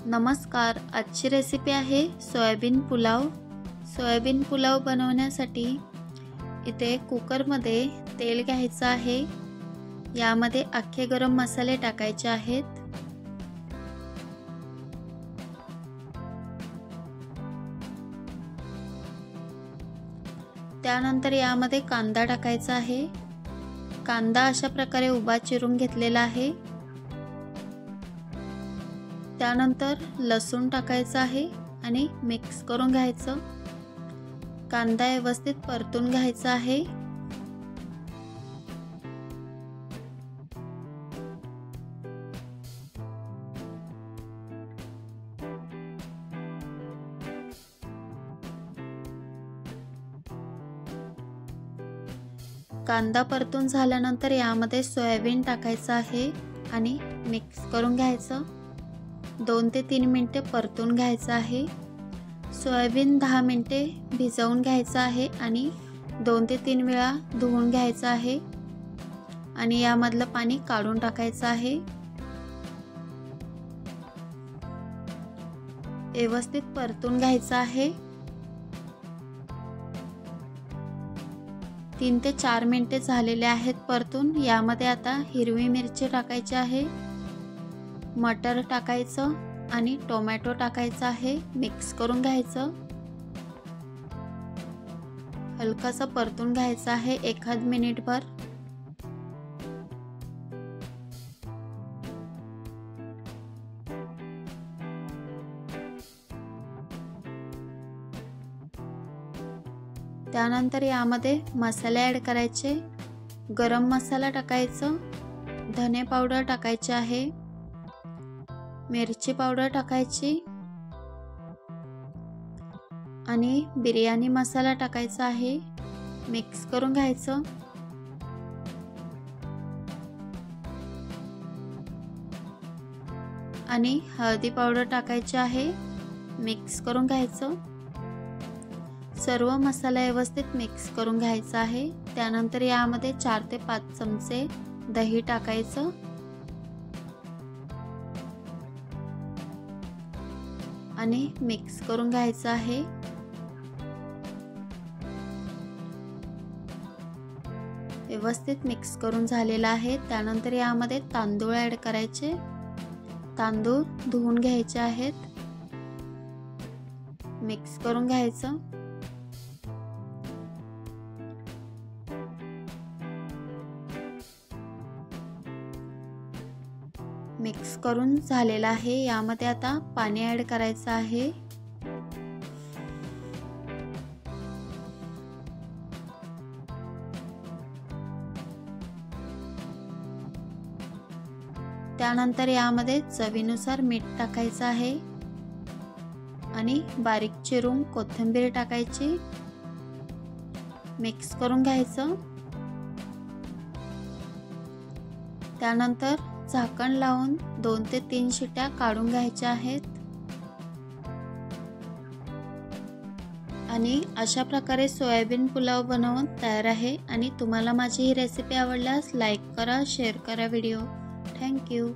नमस्कार, आजची रेसिपी आहे सोयाबीन पुलाव। सोयाबीन पुलाव बनवण्यासाठी इथे कुकरमध्ये तेल घ्यायचं आहे। यामध्ये अख्खे गरम मसाले टाकायचे आहेत। त्यानंतर यामध्ये कांदा टाकायचा आहे। कांदा अशा प्रकारे उभा चिरून घेतलेला आहे। त्यानंतर लसूण टाकायचा आहे आणि मिक्स करून घ्यायचं। कांदा व्यवस्थित परतून घ्यायचा आहे। कांदा परतून झाल्यानंतर यामध्ये सोयाबीन टाकायचं आहे आणि मिक्स करून घ्यायचं। 2 ते 3 मिनिटे परतून घ्यायचं आहे। सोयाबीन 10 मिनिटे भिजवून घ्यायचं आहे आणि 2 ते 3 वेळा धुवून घ्यायचं आहे आणि यामधलं पाणी काढून टाकायचं आहे। व्यवस्थित परतून घ्यायचं आहे। 3 ते 4 मिनिटे झालेले आहेत परतून। यामध्ये आता हिरवी मिरची टाकायची आहे, मटर टाकायचं आणि टोमॅटो टाकायचा आहे। मिक्स करून घ्यायचं। हलकासा परतून घ्यायचं आहे 1 मिनिटभर। त्यानंतर यामध्ये मसाले ॲड करायचे। गरम मसाला टाकायचं, धने पावडर टाकायचे आहे, मिरची पावडर टाकायची आणि बिर्याणी मसाला टाकायचा आहे। मिक्स करून घ्यायचं। आणि हळदी पावडर टाकायची आहे। मिक्स करून घ्यायचं। सर्व मसाला व्यवस्थित मिक्स करून घ्यायचा आहे। त्यानंतर यामध्ये 4 ते 5 चमचे दही टाकायचं आणि मिक्स करून घ्यायचं आहे। व्यवस्थित मिक्स करून झालेला आहे। त्यानंतर यामध्ये तांदूळ ॲड करायचे। तांदूळ धुवून घ्यायचे आहेत। मिक्स करून घ्यायचं। मिक्स करून झालेला आहे। यामध्ये आता पाणी ॲड करायचं आहे। त्यानंतर यामध्ये चवीनुसार मीठ टाकायचं आहे आणि बारीक चिरून कोथिंबीर टाकायची। मिक्स करून घ्यायचं। त्यानंतर झाकण लावून 2 ते 3 शिट्या काढून घ्यायच्या आहेत आणि अशा प्रकारे सोयाबीन पुलाव बनवून तयार आहे। आणि तुम्हाला माझी ही रेसिपी आवडल्यास लाईक करा, शेअर करा व्हिडिओ। Thank you.